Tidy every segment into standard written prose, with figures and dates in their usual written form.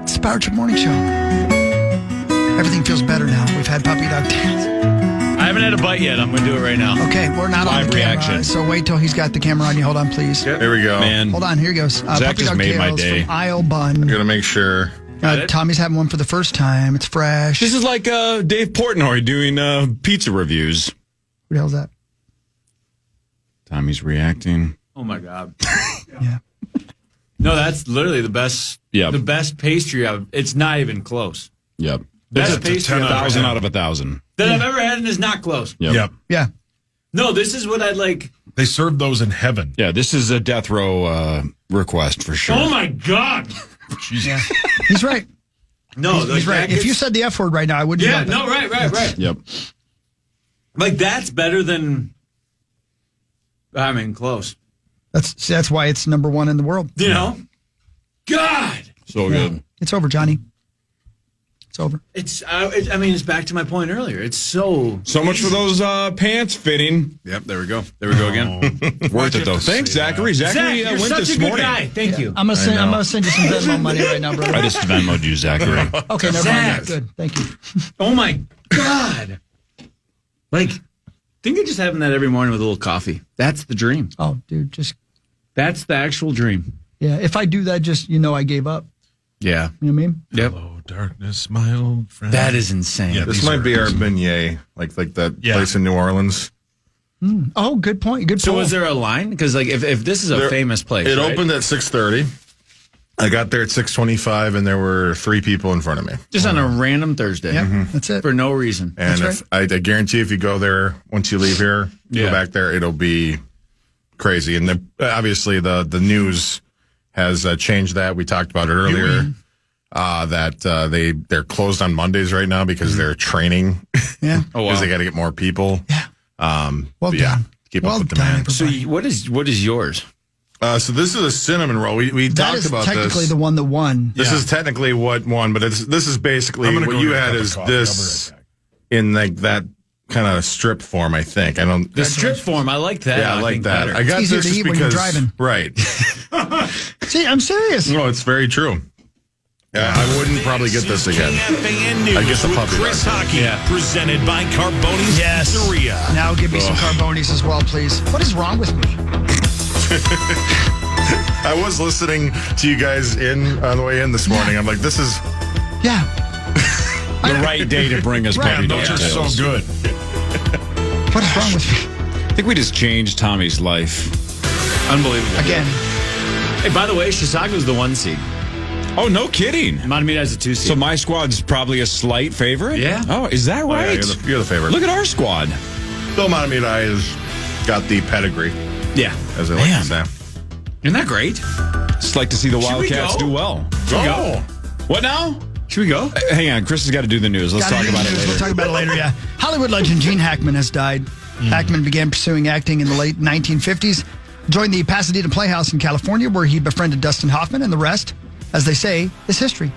It's the Power Trip Morning Show. Everything feels better now. We've had puppy dog dance. I haven't had a bite yet. I'm going to do it right now. Okay, we're not on the camera, so wait till he's got the camera on you. Hold on, please. Yep. There we go. Man. Hold on, here he goes. Zach puppy just dog made my tales day. from Isle Bun. I'm going to make sure. Tommy's having one for the first time. It's fresh. This is like Dave Portnoy doing pizza reviews. Who the hell's that? Tommy's reacting. Oh, my God. Yeah. No, that's literally the best. Yep. The best pastry It's not even close. Yep. Best That's pastry 10,000 out of 1,000. that I've ever had and is not close. Yep. Yeah. No, this is what I'd like. They serve those in heaven. Yeah, this is a death row request for sure. Oh, my God. Yeah. He's right. No, He's right. If you said the F word right now, I wouldn't Yeah, know that. no, right. Yep. Like, that's better than. I mean, close. That's why it's number one in the world. You know? God. So good. It's over, Johnny. It's over. It's back to my point earlier. It's so much for those pants fitting. Yep, there we go. There we go again. Worth it, though. Thanks, Zachary. Zachary you're went such this a good morning. guy. Thank you. I'm gonna send you some Venmo money right now, brother. I just Venmo'd you, Zachary. Okay, never Zach. mind. Good, thank you. Oh, my God. Like, think of just having that every morning with a little coffee. That's the dream. Oh, dude, That's the actual dream. yeah. If I do that, just I gave up. Yeah. You know what I mean? Yep. Hello, darkness, my old friend. That is insane. Yeah, This these might are- be our beignet, like that place in New Orleans. Oh, good point. Good So point. was there a line? Because like if this is a famous place, It right? opened at 6:30. I got there at 6:25, and there were 3 people in front of me. just on a random Thursday. Yeah, that's it. For no reason. And That's I guarantee if you go there, once you leave here, you Yeah. go back there, it'll be crazy. And obviously the news has changed that. We talked about it earlier. That they're closed on Mondays right now because they're training. Yeah. Oh, wow. Because they got to get more people. Yeah. Well Well yeah, done. keep Well up with the done, demand. everybody. So what is yours? So this is a cinnamon roll. We That talked is about technically this. the one that won. This is technically what won, but this is basically I'm gonna what go you get a had cup of is coffee. I'll be this right back. in like that kind of strip form. I think I don't. The strip form. I like that. Yeah, I like think that. better. I got easier this to just eat when you're because driving. right. See, I'm serious. No, it's very true. Yeah, I wouldn't probably get this again. KFAN News I guess a with puppy Chris dog. Hockey, presented by Carboni's Yes. Pizzeria. Now give me some Carbonis as well, please. What is wrong with me? I was listening to you guys on the way in this morning. I'm like, this is Yeah. The right day to bring us Right. puppy dog Those are so tales. good. What is wrong with me? I think we just changed Tommy's life. Unbelievable. Again. Hey, by the way, Chisago's the 1 seed. Oh, no kidding. Montemita has a 2 seed. So my squad's probably a slight favorite? Yeah. Oh, is that oh, yeah, right? you're the favorite. Look at our squad. Bill Montemita has got the pedigree, yeah. as I like to say. Isn't that great? Just like to see the we Wildcats go? do well. Should we go? What now? Should we go? Hang on, Chris has got to do the news. Let's Gotta talk do about the it news. later. We'll talk about it later, yeah. Hollywood legend Gene Hackman has died. Hackman began pursuing acting in the late 1950s, joined the Pasadena Playhouse in California, where he befriended Dustin Hoffman, and the rest, as they say, is history.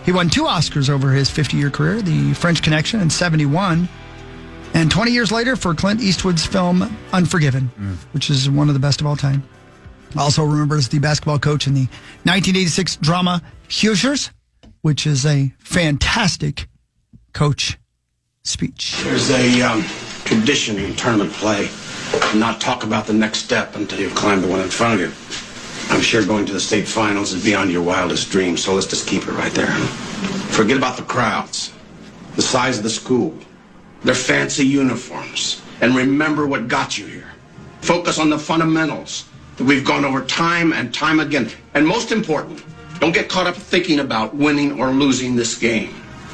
He won 2 Oscars over his 50-year career, The French Connection in 1971, and 20 years later for Clint Eastwood's film Unforgiven, which is one of the best of all time. Also remembered as the basketball coach in the 1986 drama Hoosiers, which is a fantastic coach speech. There's a tradition in tournament play. Not talk about the next step until you've climbed the one in front of you. I'm sure going to the state finals is beyond your wildest dreams, so let's just keep it right there. Forget about the crowds, the size of the school, their fancy uniforms, and remember what got you here. Focus on the fundamentals that we've gone over time and time again. And most important, don't get caught up thinking about winning or losing this game.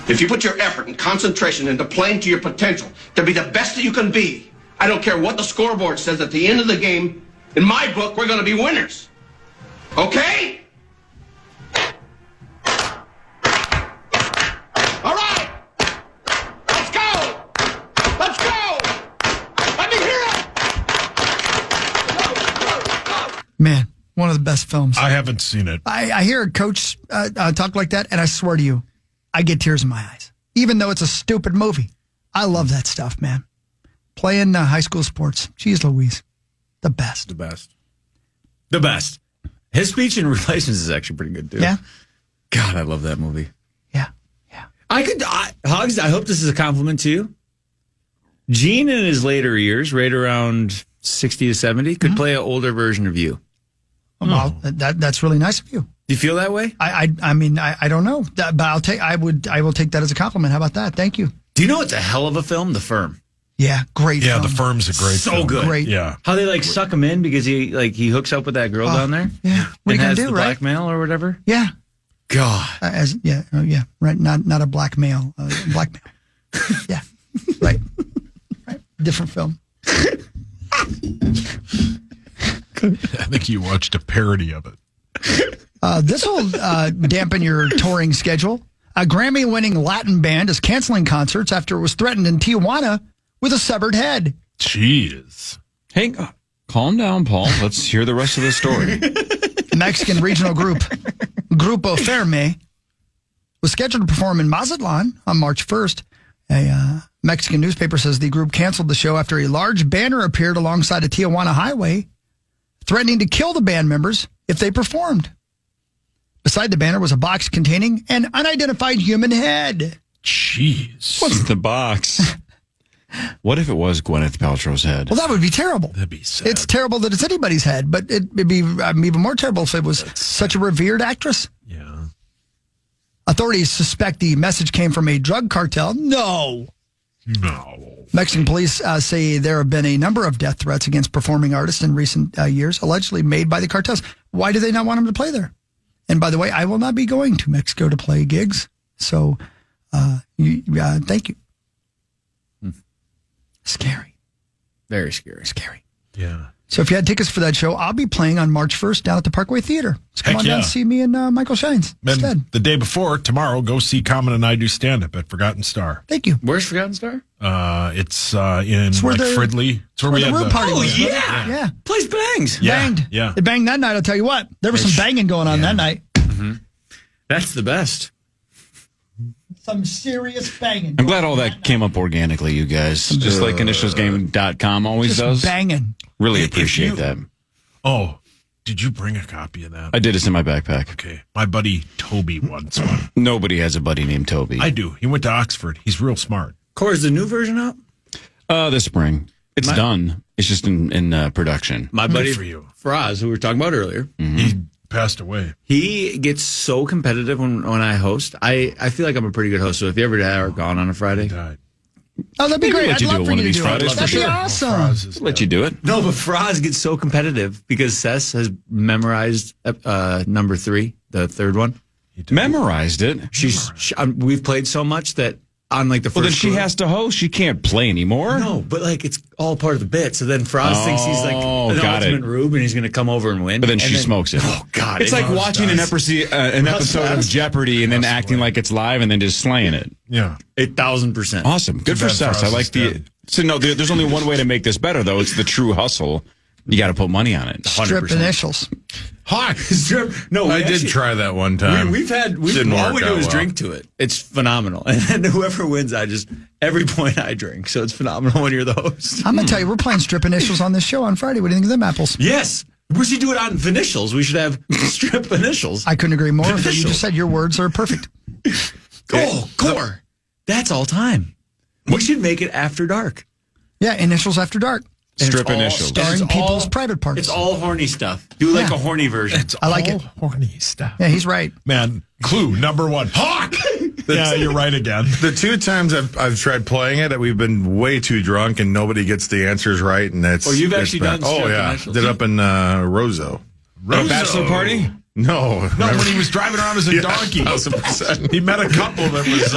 If you put your effort and concentration into playing to your potential, to be the best that you can be, I don't care what the scoreboard says at the end of the game, in my book, we're going to be winners. Okay? All right. Let's go. Let's go. Let me hear it. Man, one of the best films. I haven't seen it. I hear a coach talk like that, and I swear to you, I get tears in my eyes. Even though it's a stupid movie. I love that stuff, man. Playing high school sports. Jeez Louise. The best. The best. The best. His speech in Relations is actually pretty good, too. Yeah? God, I love that movie. Yeah. Hogs, I hope this is a compliment to you. Gene in his later years, right around 60 to 70, could play an older version of you. Well, that's really nice of you. Do you feel that way? I mean, I don't know, but I will take that as a compliment. How about that? Thank you. Do you know it's a hell of a film, The Firm? Yeah, great. Yeah, film. The Firm's a great film. good. Great. Yeah. How they suck him in because he hooks up with that girl down there? Yeah. What are you and gonna has do, the right? blackmail or whatever? Yeah. God. Right. Not a black male. Blackmail. Yeah. Right. Different film. I think you watched a parody of it. This will dampen your touring schedule. A Grammy-winning Latin band is canceling concerts after it was threatened in Tijuana with a severed head. Jeez. Hey, calm down, Paul. Let's hear the rest of the story. Mexican regional group Grupo Firme was scheduled to perform in Mazatlan on March 1st. A Mexican newspaper says the group canceled the show after a large banner appeared alongside a Tijuana highway, threatening to kill the band members if they performed. Beside the banner was a box containing an unidentified human head. Jeez. What's the box? What if it was Gwyneth Paltrow's head? Well, that would be terrible. That'd be sad. It's terrible that it's anybody's head, but it'd be even more terrible if it was such a revered actress. Yeah. Authorities suspect the message came from a drug cartel. No. Mexican police say there have been a number of death threats against performing artists in recent years, allegedly made by the cartels. Why do they not want them to play there? And by the way, I will not be going to Mexico to play gigs. So, thank you. Scary. Very scary. Scary. Yeah. So if you had tickets for that show, I'll be playing on March 1st down at the Parkway Theater. So come Heck on down yeah. and see me and Michael Shines instead. Then the day before, tomorrow, go see Common and I do stand-up at Forgotten Star. Thank you. Where's Forgotten Star? It's in where the- Fridley. It's where we the had room the party Oh, was. yeah. Yeah. Place bangs. Yeah, Banged. yeah. It banged that night, I'll tell you what. There was some banging going on that night. That's the best. Some serious banging. I'm glad all that came up organically, you guys. Just like initialsgame.com always does. Banging. Really appreciate that. Oh, did you bring a copy of that? I did. It's in my backpack. Okay. My buddy Toby wants one. Nobody has a buddy named Toby. I do. He went to Oxford. He's real smart. Corey, is the new version out? This spring. It's done. It's just in production. My buddy for you. Faraz, who we were talking about earlier, He passed away. he gets so competitive when I host. I feel like I'm a pretty good host. So if you ever are gone on a Friday, Died. Oh, that'd be Maybe great. let I'd you do love it for one you of to these do Fridays it. for That'd be sure. awesome. Let you do it. no, but Faraz gets so competitive because Sess has memorized number 3, the third one. Memorized it. We've played so much that on the first. Well, then she group- has to host. She can't play anymore. No, but it's all part of the bit. So then Faraz thinks he's an got ultimate it. Rube and he's going to come over and win. But then And she smokes it. Oh God! It's like watching an episode of Jeopardy and then acting like it's live and then just slaying it. Yeah. 1,000%. Awesome. Good for bad Sess. for I us like the. instead. So no, there's only one way to make this better though. It's the true hustle. You got to put money on it. Strip 100%. initials. Hot. No, I did try that one time. We've Didn't all work we do out is well. drink to it. It's phenomenal, and then whoever wins, every point I drink. So it's phenomenal when you're the host. I'm going to tell you, we're playing strip initials on this show on Friday. What do you think of them apples? Yes, we should do it on Vinicials. We should have strip initials. I couldn't agree more. You Initials. just said your words are perfect. Core. That's all time. We should make it after dark. Yeah, initials after dark. And Strip it's all- initials. and it's Starring all- people's private parts. It's all horny stuff. Do like Yeah. a horny version. I like it. Horny stuff. Yeah, he's right. Man, clue number 1. Hawk! Yeah, you're right again. The 2 times I've tried playing it, we've been way too drunk and nobody gets the answers right, and that's. Oh, you've it's actually bad. done Oh strip yeah, initials? did it up in Roseau. A bachelor party? No, No, when he was driving around as a donkey. 1,000%. He met a couple that was,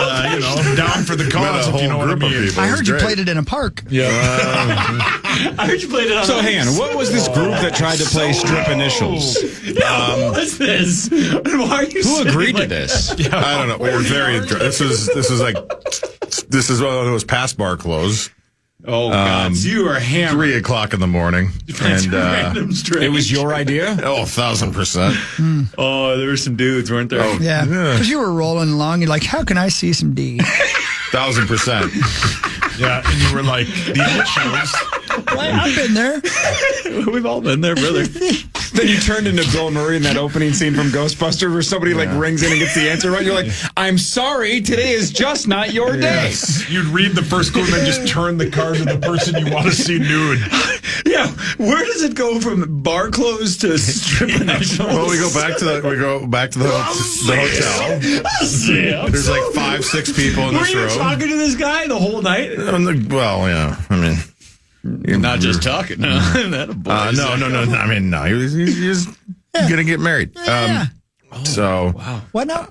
down for the Met cause, a if you know whole what I group of mean. people. I It was heard you great. played it in a park. I heard you played it on. So hang on. What was this group that tried to play strip initials? What's this? And why are you? Who saying agreed to like this? I don't know. We were very. This is one of those past bar clothes. Oh God! So you are hammered. 3:00 in the morning, and Random straight. It was your idea? 1,000%. Oh, there were some dudes, weren't there? Oh. Yeah. Because you were rolling along. You're like, how can I see some D? 1,000%. Yeah, and you were like, the initials. Well, I've been there. We've all been there, brother. Then you turned into Bill Murray in that opening scene from Ghostbusters where somebody like rings in and gets the answer right. You're like, I'm sorry, today is just not your day. You'd read the first clue and then just turn the card to the person you want to see nude. Yeah, where does it go from bar clothes to strip initials? Well, we go back to the hotel. There's like 5-6 people in this room. Were you talking to this guy the whole night? Well, yeah. I mean, you're not just talking. No, no. I mean, no. He was gonna get married. So wow. What now?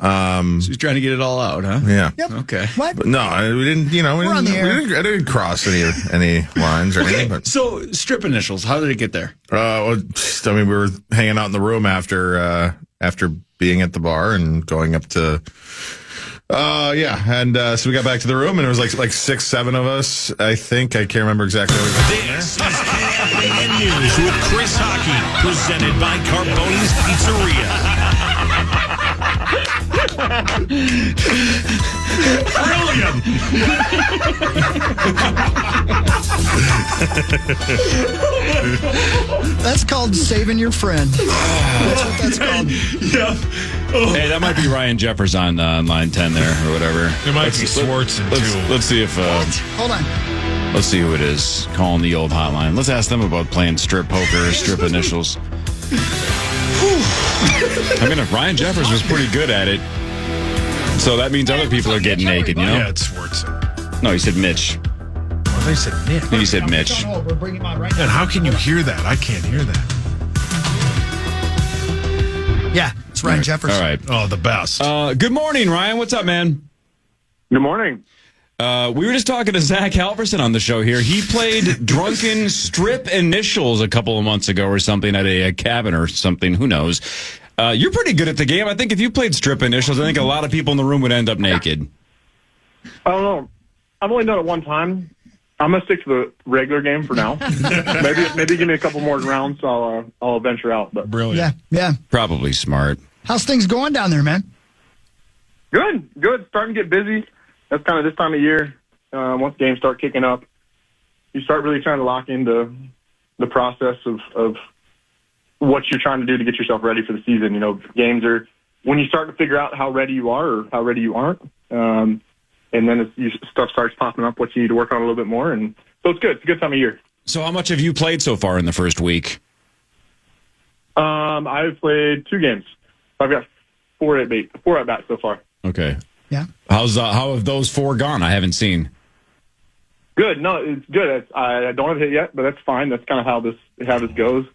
So he's trying to get it all out, huh? Yeah. Yep. Okay. What? But no, we didn't. I didn't cross any lines or anything. But So strip initials. How did it get there? well, I mean, we were hanging out in the room after being at the bar and going up to. So we got back to the room and it was like 6-7 of us. I think I can't remember exactly. This is KFAN News with Chris Hockey, presented by Carboni's Pizzeria. That's called saving your friend. That's what that's called. Yeah. Hey, that might be Ryan Jeffers on line 10 there or whatever. It might be Swardson, too. Let's see if Hold on. let's see who it is calling the old hotline. Let's ask them about playing strip poker or strip initials. I mean, if Ryan Jeffers was pretty good at it, so that means other people are getting naked, you know? Yeah, it's Swardson. No, he said Mitch. Oh, they said Nick. He said Mitch. We're bringing him on right And how can you hear that? I can't hear that. Yeah, it's Ryan Jeffers. All right. Oh, the best. Good morning, Ryan. What's up, man? Good morning. We were just talking to Zach Halverson on the show here. He played drunken strip initials a couple of months ago or something at a cabin or something. Who knows? You're pretty good at the game. I think if you played strip initials, I think a lot of people in the room would end up naked. I don't know. I've only done it one time. I'm gonna stick to the regular game for now. maybe give me a couple more rounds. I'll venture out. But Brilliant. Yeah. Probably smart. How's things going down there, man? good. Starting to get busy. That's kind of this time of year. Once games start kicking up, you start really trying to lock into the process of what you're trying to do to get yourself ready for the season. You know, games are when you start to figure out how ready you are or how ready you aren't. And then stuff starts popping up, what you need to work on a little bit more. And so it's good. It's a good time of year. So how much have you played so far in the first week? I've played 2 games. I've got 4 at bats so far. Okay. Yeah. How have those 4 gone? I haven't seen. Good. No, it's good. I don't have a hit yet, but that's fine. That's kind of how this goes.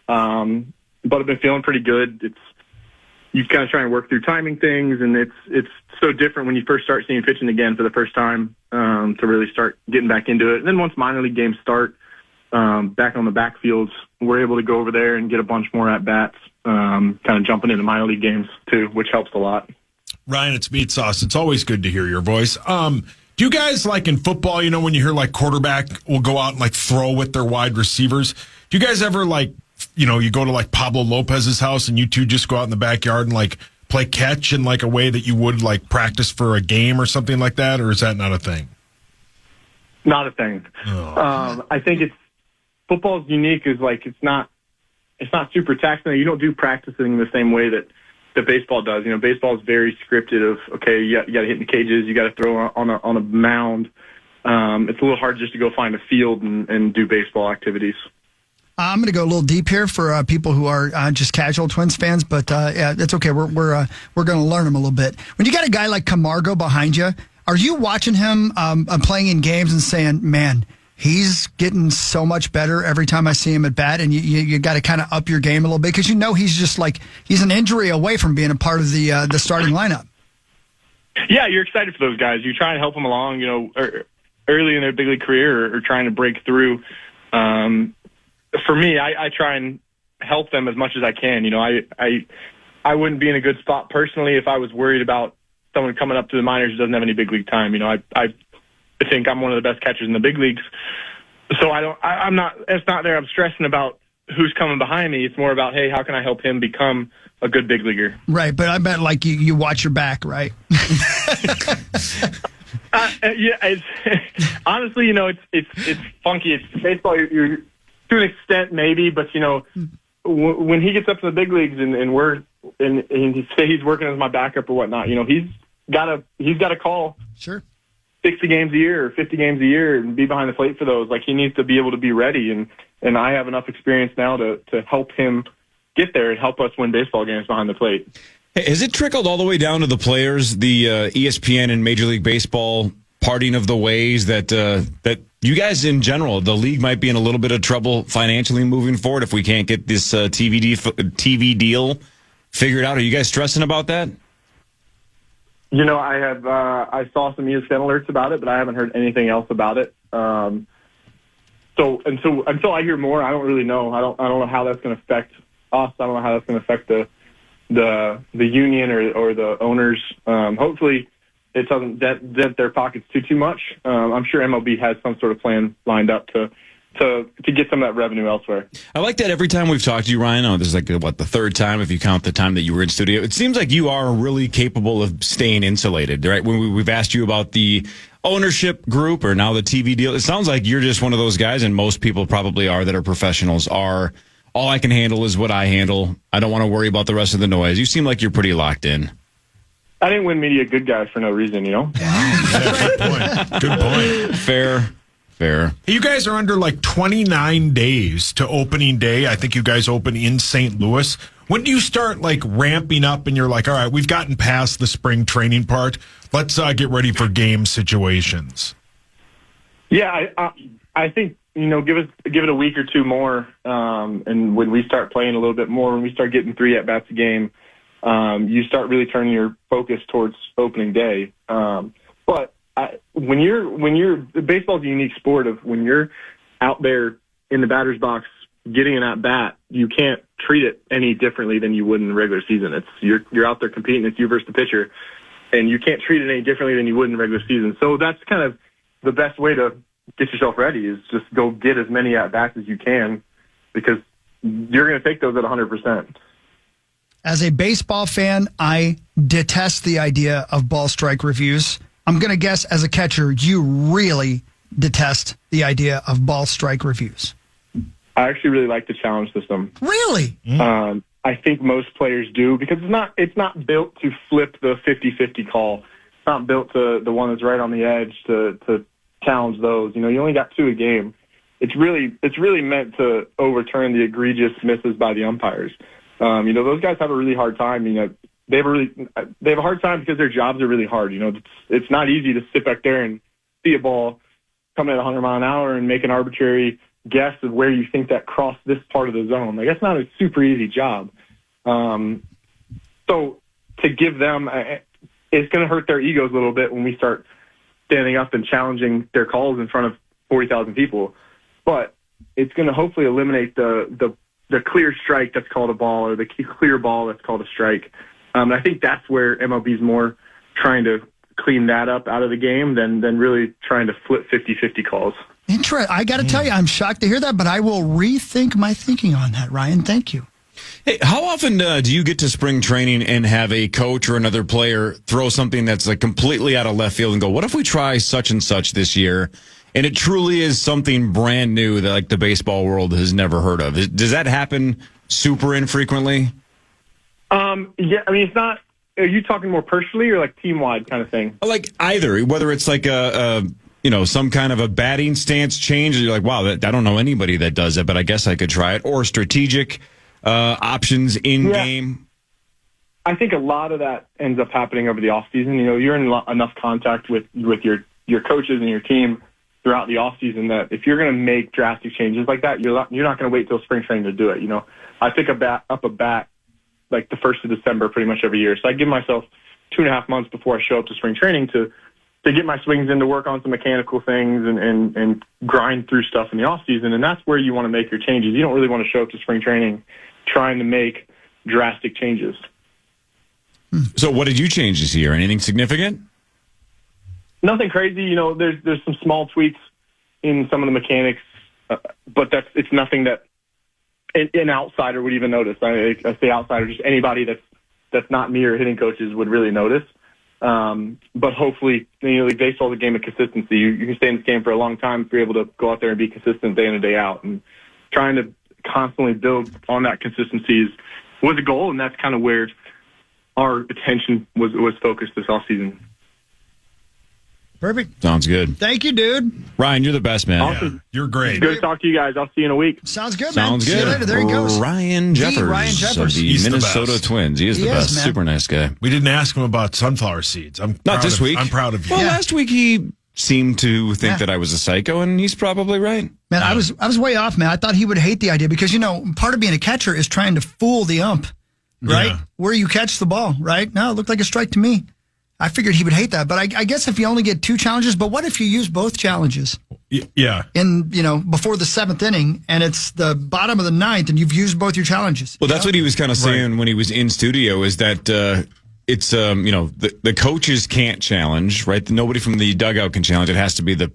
But I've been feeling pretty good. You kind of try and work through timing things, and it's so different when you first start seeing pitching again for the first time to really start getting back into it. And then once minor league games start, back on the backfields, we're able to go over there and get a bunch more at bats, kind of jumping into minor league games too, which helps a lot. Ryan, it's Meat Sauce. It's always good to hear your voice. Do you guys, like in football, you know, when you hear like quarterback will go out and like throw with their wide receivers, do you guys ever like, you know, you go to like Pablo Lopez's house and you two just go out in the backyard and like play catch in like a way that you would like practice for a game or something like that? Or is that not a thing? Not a thing. Oh. I think football's unique is like, it's not super taxing. You don't do practicing the same way that baseball does. You know, baseball is very scripted of, okay, you got to hit in the cages, you got to throw on a mound. It's a little hard just to go find a field and do baseball activities. I'm going to go a little deep here for people who are just casual Twins fans, but yeah, it's okay. We're going to learn them a little bit. When you got a guy like Camargo behind you, are you watching him playing in games and saying, man, he's getting so much better every time I see him at bat, and you got to kind of up your game a little bit because you know he's just like he's an injury away from being a part of the starting lineup. Yeah, you're excited for those guys. You try and help them along, you know, early in their big league career or trying to break through. For me, I try and help them as much as I can. You know, I wouldn't be in a good spot personally if I was worried about someone coming up to the minors who doesn't have any big league time. You know, I think I'm one of the best catchers in the big leagues. So I'm not there. I'm stressing about who's coming behind me. It's more about, hey, how can I help him become a good big leaguer? Right. But I bet like you watch your back, right? Yeah. Honestly, you know, it's funky. It's baseball. You're to an extent maybe, but you know, when he gets up to the big leagues and he say he's working as my backup or whatnot, he's got to call Sure. 60 games a year or 50 games a year and be behind the plate for those. Like, he needs to be able to be ready, and I have enough experience now to help him get there and help us win baseball games behind the plate. Hey, has it trickled all the way down to the players, the ESPN and Major League Baseball parting of the ways that you guys in general, the league might be in a little bit of trouble financially moving forward if we can't get this TV deal figured out? Are you guys stressing about that? I saw some ESPN alerts about it, but I haven't heard anything else about it. So until I hear more, I don't really know. I don't know how that's going to affect us. I don't know how that's going to affect the union or the owners. Hopefully, it doesn't dent their pockets too much. I'm sure MLB has some sort of plan lined up to get some of that revenue elsewhere. I like that every time we've talked to you, Ryan. This is the third time if you count the time that you were in studio. It seems like you are really capable of staying insulated, right? When we've asked you about the ownership group or now the TV deal, it sounds like you're just one of those guys, and most people probably are that are professionals, are all I can handle is what I handle. I don't want to worry about the rest of the noise. You seem like you're pretty locked in. I didn't win media good guys for no reason, Yeah, good point. Good point. Fair. You guys are under 29 days to opening day. I think you guys open in St. Louis. When do you start ramping up and you're like, all right, we've gotten past the spring training part. Let's get ready for game situations. Yeah, I think, give it a week or two more. And when we start playing a little bit more, when we start getting 3 at-bats a game, you start really turning your focus towards opening day. But baseball's a unique sport of when you're out there in the batter's box getting an at-bat, you can't treat it any differently than you would in the regular season. You're out there competing, it's you versus the pitcher, and you can't treat it any differently than you would in the regular season. So that's kind of the best way to get yourself ready is just go get as many at-bats as you can, because you're going to take those at 100%. As a baseball fan, I detest the idea of ball strike reviews. I'm going to guess as a catcher, you really detest the idea of ball strike reviews. I actually really like the challenge system. Really? I think most players do, because it's not built to flip the 50-50 call. It's not built to the one that's right on the edge to challenge those. You only got 2 a game. It's really meant to overturn the egregious misses by the umpires. Those guys have a really hard time. They have a hard time because their jobs are really hard. It's not easy to sit back there and see a ball coming at 100 mile an hour and make an arbitrary guess of where you think that crossed this part of the zone. That's not a super easy job. So to give them, it's going to hurt their egos a little bit when we start standing up and challenging their calls in front of 40,000 people. But it's going to hopefully eliminate the clear strike that's called a ball, or the clear ball that's called a strike. And I think that's where MLB's more trying to clean that up out of the game than really trying to flip 50-50 calls. Interesting. I got to tell you, I'm shocked to hear that, but I will rethink my thinking on that, Ryan. Thank you. Hey, how often do you get to spring training and have a coach or another player throw something that's completely out of left field and go, what if we try such and such this year? And it truly is something brand new that the baseball world has never heard of. Does that happen super infrequently? Yeah, it's not. Are you talking more personally or team-wide kind of thing? Either, whether it's some kind of a batting stance change. You're like, wow, I don't know anybody that does it, but I guess I could try it. Or strategic options in game. I think a lot of that ends up happening over the off season. You're in enough contact with your coaches and your team throughout the off season that if you're going to make drastic changes like that, you're not going to wait till spring training to do it. I pick up a bat the 1st of December pretty much every year. So I give myself 2.5 months before I show up to spring training to get my swings in, to work on some mechanical things and grind through stuff in the off season. And that's where you want to make your changes. You don't really want to show up to spring training trying to make drastic changes. So what did you change this year? Anything significant? Nothing crazy. There's some small tweaks in some of the mechanics, but it's nothing that an outsider would even notice. I say outsider, just anybody that's not me or hitting coaches would really notice. But hopefully, baseball is a game of consistency. You can stay in this game for a long time if you're able to go out there and be consistent day in and day out. And trying to constantly build on that consistency was a goal, and that's kind of where our attention was focused this offseason. Perfect. Sounds good. Thank you, dude. Ryan, you're the best, man. Awesome. Yeah, you're great. Good to talk to you guys. I'll see you in a week. Sounds good, man. Sounds See good. you later. There he goes. Ryan Jeffers, Ryan Jeffers. of the He's the Minnesota best. Twins. He is the He is, best. man. Super nice guy. We didn't ask him about sunflower seeds. I'm Not proud this of- week. I'm proud of you. Well, Yeah. last week he seemed to think Yeah. that I was a psycho, and he's probably right. Man, I was way off, man. I thought he would hate the idea because, part of being a catcher is trying to fool the ump, right? Yeah. Where you catch the ball, right? No, it looked like a strike to me. I figured he would hate that. But I guess if you only get 2 challenges, but what if you use both challenges Yeah. in, before the 7th inning and it's the bottom of the 9th and you've used both your challenges? Well, that's what he was kind of saying when he was in studio is that it's, the coaches can't challenge, right? Nobody from the dugout can challenge. It has to be the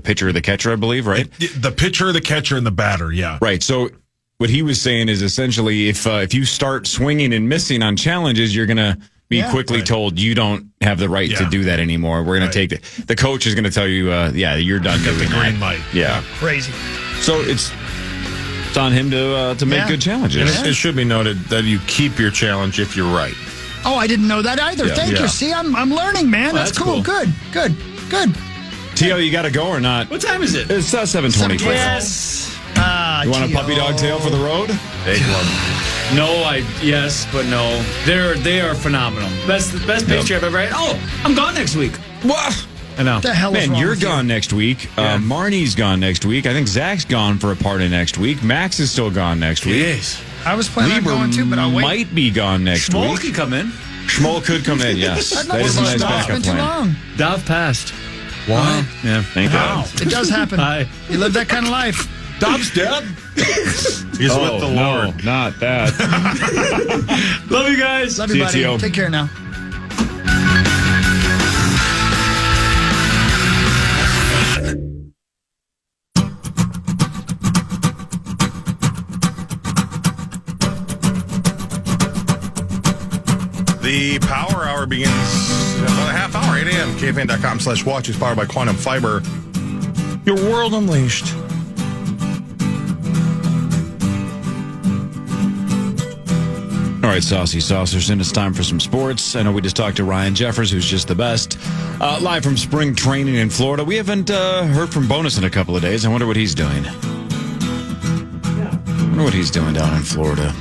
pitcher or the catcher, I believe, right? The pitcher, the catcher, and the batter, yeah. Right. So what he was saying is essentially if you start swinging and missing on challenges, you're going to be quickly told you don't have the right to do that anymore. We're going to take the coach is going to tell you, you're done Get doing the green that. light. Yeah. Crazy. So it's on him to make good And challenges. it should be noted that you keep your challenge if you're right. Oh, I didn't know that either. Thank you. See, I'm learning, man. That's cool. Good. T.O., you got to go or not? What time is it? It's 7:20. Yes. You want a puppy dog tail for the road? Big one. No, yes, but no. They are phenomenal. Best picture I've ever had. Oh, I'm gone next week. What? I know. What the hell is Man, wrong you're with you? gone next week. Marnie's gone next week. I think Zach's gone for a part of next week. Max is still gone next week. Yes. I was planning on going too, but I'll wait. might be gone next Schmoll week. can come in. Schmoll could come in, yes. That is a nice It's backup been too plan. long. Dov passed. What? Yeah. Thank God. It does happen. Hi. You live that kind of life. Dobbs dead? He's with the Lord. Not that. Love you guys. Love See you, you, buddy. T.O. Take care now. The Power Hour begins in about a half hour, 8 a.m. KFAN.com/watch is powered by Quantum Fiber. Your world unleashed. All right, Saucy Saucerson, it's time for some sports. I know we just talked to Ryan Jeffers, who's just the best. Live from spring training in Florida. We haven't heard from Bonus in a couple of days. I wonder what he's doing. I wonder what he's doing down in Florida.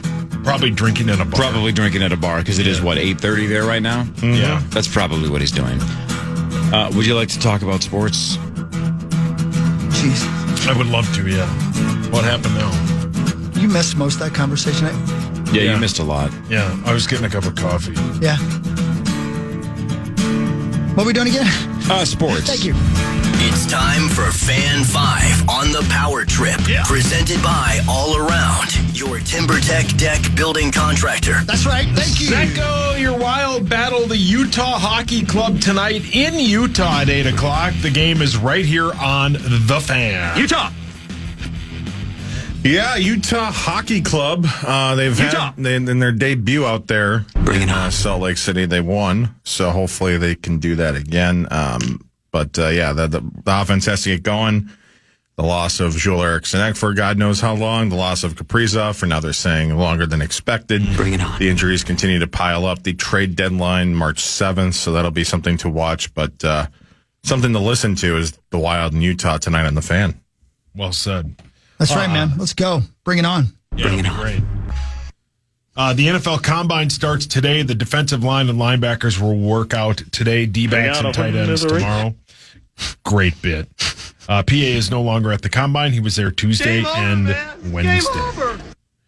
Probably drinking in a bar. Probably drinking at a bar because it is, 8:30 there right now? Yeah. That's probably what he's doing. Would you like to talk about sports? Jeez. I would love to, yeah. What happened now? You missed most of that conversation. Yeah, Yeah. you missed a lot. Yeah, I was getting a cup of coffee. Yeah. What are we doing again? Sports. Thank you. It's time for Fan 5 on the Power Trip. Presented by All Around, your TimberTech deck building contractor. That's right. Thank you. Echo your wild battle, the Utah Hockey Club tonight in Utah at 8 o'clock. The game is right here on The Fan. Utah. Yeah, Utah Hockey Club. They've had in their debut out there in Salt Lake City. They won, so hopefully they can do that again. The offense has to get going. The loss of Joel Eriksson for God knows how long. The loss of Kaprizov for now they're saying longer than expected. Bring it on. The injuries continue to pile up. The trade deadline March 7th, so that'll be something to watch. But something to listen to is the Wild in Utah tonight on The Fan. Well said. That's right, man. Let's go. Bring it on. Yeah, Bring it on. Great. The NFL Combine starts today. The defensive line and linebackers will work out today. D-backs and tight ends tomorrow. Great bit. PA is no longer at the Combine. He was there Tuesday and Wednesday.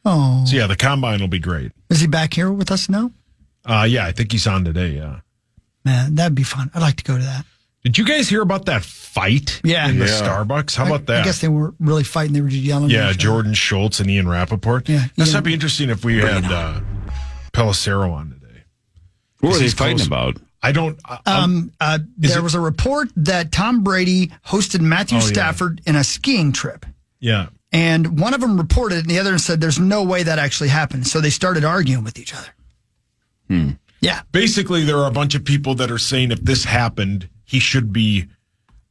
Oh. So, yeah, the Combine will be great. Is he back here with us now? Yeah, I think he's on today, yeah. Man, that'd be fun. I'd like to go to that. Did you guys hear about that fight in the Starbucks? How about that? I guess they weren't really fighting. They were just yelling. Yeah, Jordan Schultz and Ian Rappaport. Yeah, This would be interesting if we had Pelissero on today. What were they fighting about? I don't... there was a report that Tom Brady hosted Matthew Stafford in a skiing trip. Yeah. And one of them reported and the other said there's no way that actually happened. So they started arguing with each other. Yeah. Basically, there are a bunch of people that are saying if this happened, he should be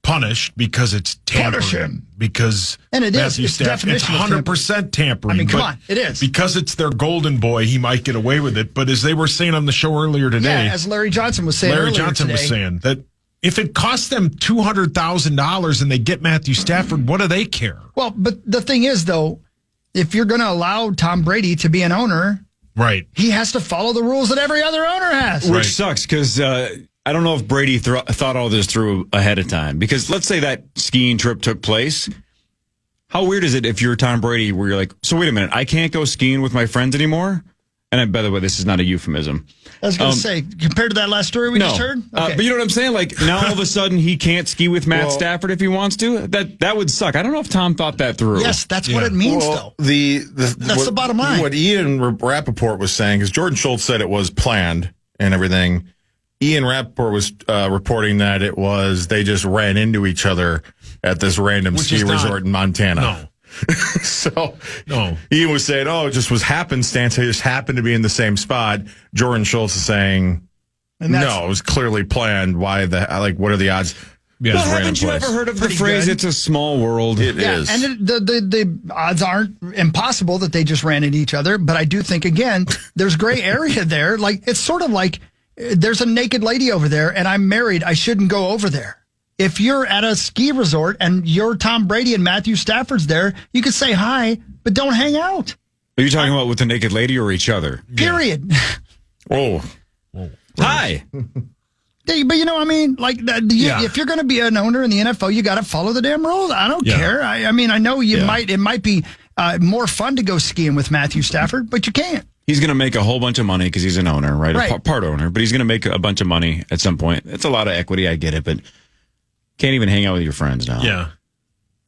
punished because it's tampering. Punish him. Because And it is. Matthew It's Stafford, it's definition of 100% tampering. I mean, come but on, it is. Because it's their golden boy, he might get away with it. But as they were saying on the show earlier today, Yeah, as Larry Johnson was saying Larry earlier Johnson was today, saying that if it costs them $200,000 and they get Matthew Stafford, what do they care? Well, but the thing is, though, if you're going to allow Tom Brady to be an owner, Right. he has to follow the rules that every other owner has. Which sucks because I don't know if Brady thought all this through ahead of time. Because let's say that skiing trip took place. How weird is it if you're Tom Brady where you're like, so wait a minute, I can't go skiing with my friends anymore? And by the way, this is not a euphemism. I was going to say, compared to that last story we just heard? Okay. But you know what I'm saying? Like now all of a sudden he can't ski with Matt Stafford if he wants to? That would suck. I don't know if Tom thought that through. Yes, that's what it means, though. That's the bottom line. What Ian Rappaport was saying, because Jordan Schultz said it was planned and everything. Ian Rappaport was reporting that it was they just ran into each other at this random ski resort in Montana. No. So Ian was saying, it just was happenstance. They just happened to be in the same spot. Jordan Schultz is saying, no, it was clearly planned. Why what are the odds? Yeah. Well, haven't you ever heard of the phrase, it's a small world? It is. And the odds aren't impossible that they just ran into each other. But I do think, again, there's gray area there. Like, it's sort of like there's a naked lady over there and I'm married. I shouldn't go over there. If you're at a ski resort and you're Tom Brady and Matthew Stafford's there, you could say hi, but don't hang out. Are you talking about with the naked lady or each other? Period. Oh. Hi. But you know what I mean? Like, if you're going to be an owner in the NFL, you got to follow the damn rules. I don't care. I mean, I know it might be more fun to go skiing with Matthew Stafford, but you can't. He's going to make a whole bunch of money because he's an owner, right? A part owner, but he's going to make a bunch of money at some point. It's a lot of equity. I get it, but can't even hang out with your friends now. Yeah.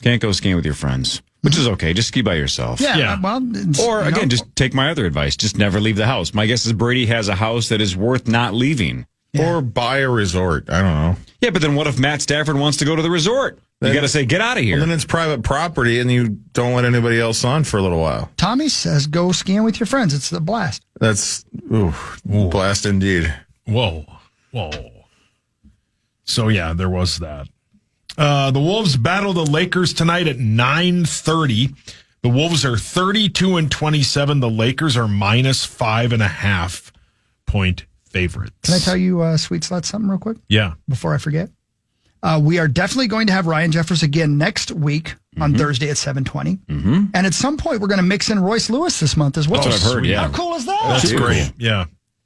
Can't go skiing with your friends, which is okay. Just ski by yourself. Yeah. Well, or again, just take my other advice. Just never leave the house. My guess is Brady has a house that is worth not leaving. Yeah. Or buy a resort. I don't know. Yeah, but then what if Matt Stafford wants to go to the resort? You got to say, get out of here. Well, then it's private property and you don't let anybody else on for a little while. Tommy says go skiing with your friends. It's the blast. That's blast indeed. Whoa. So, yeah, there was that. The Wolves battle the Lakers tonight at 9:30. The Wolves are 32-27. The Lakers are minus 5.5 point favorites. Can I tell you, Sweet Slut, something real quick? Yeah. Before I forget. We are definitely going to have Ryan Jeffers again next week on Thursday at 7:20. Mm-hmm. And at some point, we're going to mix in Royce Lewis this month as well. That's what I've heard, yeah. How cool is that? That's great. Yeah.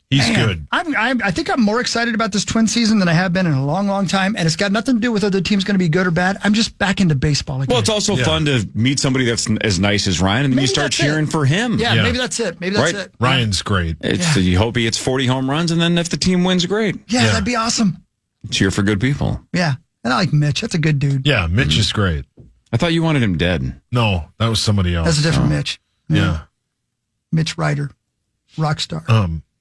He's good. I think I'm more excited about this Twin season than I have been in a long, long time. And it's got nothing to do with whether the team's going to be good or bad. I'm just back into baseball again. Well, it's also fun to meet somebody that's as nice as Ryan, and then you start cheering for him. Yeah, maybe that's it. Maybe that's it. Ryan's great. You hope he hits 40 home runs, and then if the team wins, great. Yeah, that'd be awesome. Cheer for good people. Yeah. And I like Mitch. That's a good dude. Yeah, Mitch is great. I thought you wanted him dead. No, that was somebody else. That's a different Mitch. Yeah. Mitch Ryder, rock star.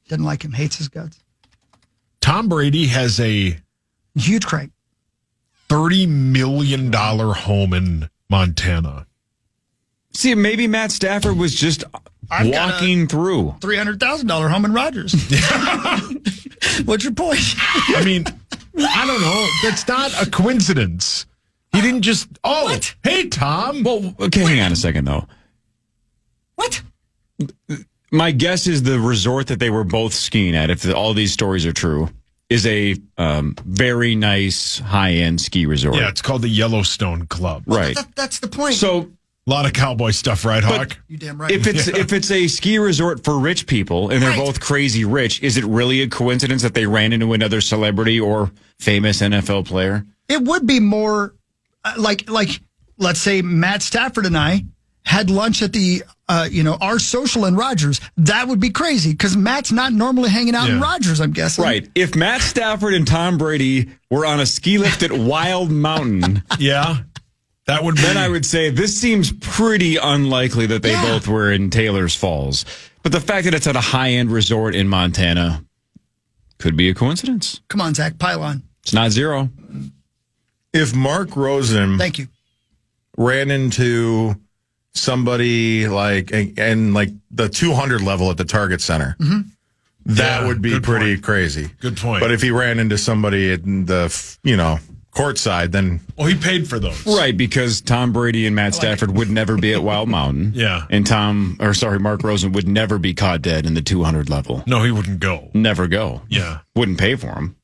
Doesn't like him, hates his guts. Tom Brady has a huge crank. $30 million home in Montana. See, maybe Matt Stafford was just walking through. $300,000 home in Rogers. What's your point? I mean, I don't know. That's not a coincidence. He didn't just, what? Hey, Tom. Well, okay, hang on a second, though. What? My guess is the resort that they were both skiing at, if all these stories are true, is a very nice high-end ski resort. Yeah, it's called the Yellowstone Club. Right. That's the point. So a lot of cowboy stuff, right, Hawk? You damn right. If it's a ski resort for rich people and they're both crazy rich, is it really a coincidence that they ran into another celebrity or famous NFL player? It would be more like let's say Matt Stafford and I had lunch at the our social in Rogers. That would be crazy because Matt's not normally hanging out in Rogers, I'm guessing. Right. If Matt Stafford and Tom Brady were on a ski lift at Wild Mountain, that would be... then I would say this seems pretty unlikely that they both were in Taylor's Falls. But the fact that it's at a high-end resort in Montana could be a coincidence. Come on, Zach, pile on. It's not zero. If Mark Rosen thank you ran into somebody like the 200 level at the Target Center, that would be pretty crazy. Good point. But if he ran into somebody in the courtside, then he paid for those. Right, because Tom Brady and Matt Stafford would never be at Wild Mountain. Yeah. And Mark Rosen would never be caught dead in the 200 level. No, he wouldn't go. Never go. Yeah. Wouldn't pay for him.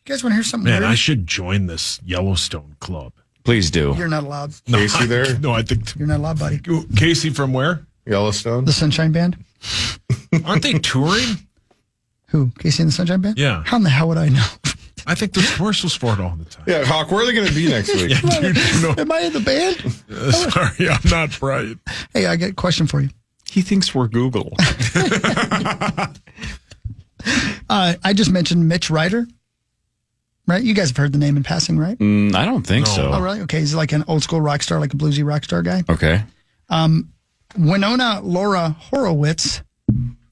You guys want to hear something Man, weird? I should join this Yellowstone club. Please do. You're not allowed. Casey there? No, I think You're not allowed, buddy. Casey from where? Yellowstone? The Sunshine Band? Aren't they touring? Who? Casey and the Sunshine Band? Yeah. How in the hell would I know? I think there's commercials for it all the time. Yeah, Hawk, where are they going to be next week? Dude, no. Am I in the band? Sorry, I'm not bright. Hey, I got a question for you. He thinks we're Google. I just mentioned Mitch Ryder. Right? You guys have heard the name in passing, right? I don't think so. Oh, really? Okay. He's like an old school rock star, like a bluesy rock star guy. Okay. Winona Laura Horowitz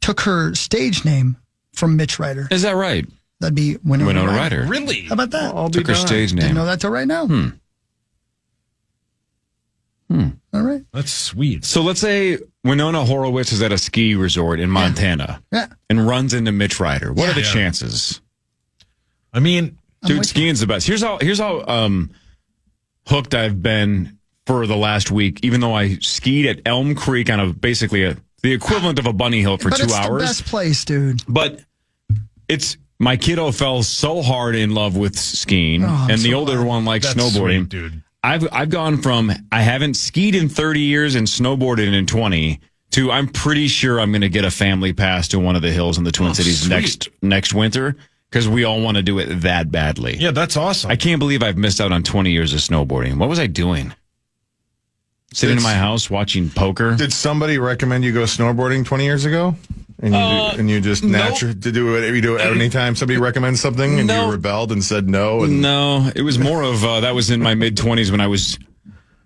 took her stage name from Mitch Ryder. Is that right? That'd be Winona Ryder. Ryder. Really? How about that? Took her stage Didn't name. know that till right now. All right. That's sweet. So let's say Winona Horowitz is at a ski resort in Montana Yeah. and runs into Mitch Ryder. What are the Yeah. chances? I mean, Dude, skiing's the best. Here's how hooked I've been for the last week, even though I skied at Elm Creek on the equivalent of a bunny hill for But 2 it's hours. the best place, dude. But my kiddo fell so hard in love with skiing, and the older one likes that's snowboarding. sweet, dude. I've gone from I haven't skied in 30 years and snowboarded in 20 to I'm pretty sure I'm going to get a family pass to one of the hills in the Twin Cities sweet. next winter because we all want to do it that badly. Yeah, that's awesome. I can't believe I've missed out on 20 years of snowboarding. What was I doing? Sitting in my house watching poker? Did somebody recommend you go snowboarding 20 years ago? And you just naturally to do it. You do it anytime somebody recommends something, and you rebelled and said no. And No, it was more of that was in my mid 20s when I was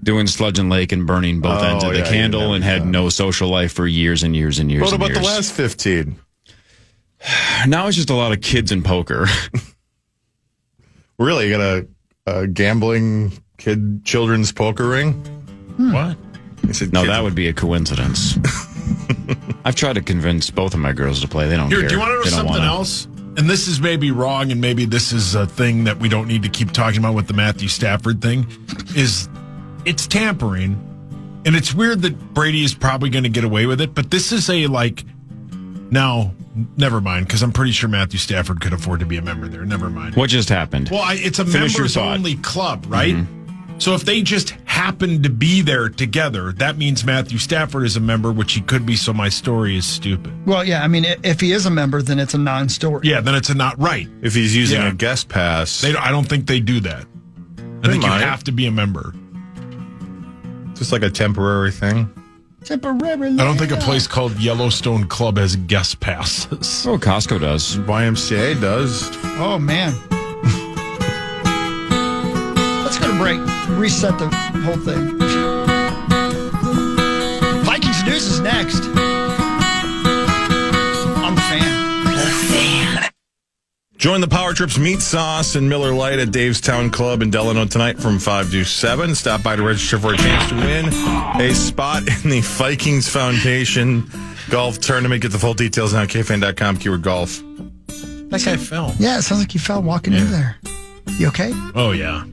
doing Sludge and Lake and burning both ends of the yeah, you candle never and had done. no social life for years and years and years. what and about the years. last 15? Now it's just a lot of kids and poker. Really, you got a gambling children's poker ring? What? I said No, kids- that would be a coincidence. I've tried to convince both of my girls to play. They don't Here, care. do you want to know They don't something wanna. else? And this is maybe wrong, and maybe this is a thing that we don't need to keep talking about with the Matthew Stafford thing. It's tampering, and it's weird that Brady is probably going to get away with it. But this is now, never mind, because I'm pretty sure Matthew Stafford could afford to be a member there. Never mind. What just happened? Well, it's a Finish your members thought. only club, right? So if they just happen to be there together, that means Matthew Stafford is a member, which he could be. So my story is stupid. Well, yeah. I mean, if he is a member, then it's a non-story. Yeah, then it's not right. If he's using Yeah. a guest pass, I don't think they do that. I think you might. have to be a member. just like a temporary thing. Temporarily. I don't think a place called Yellowstone Club has guest passes. Oh, Costco does. YMCA does. Oh, man. Let's go to break. Reset the whole thing. Vikings News is next. On the Fan. Join the Power Trips Meat Sauce and Miller Lite at Dave's Town Club in Delano tonight from 5 to 7. Stop by to register for a chance to win a spot in the Vikings Foundation Golf Tournament. Get the full details now at KFAN.com, keyword golf. That guy fell. Yeah, it sounds like you fell walking in there. You okay? Oh, yeah.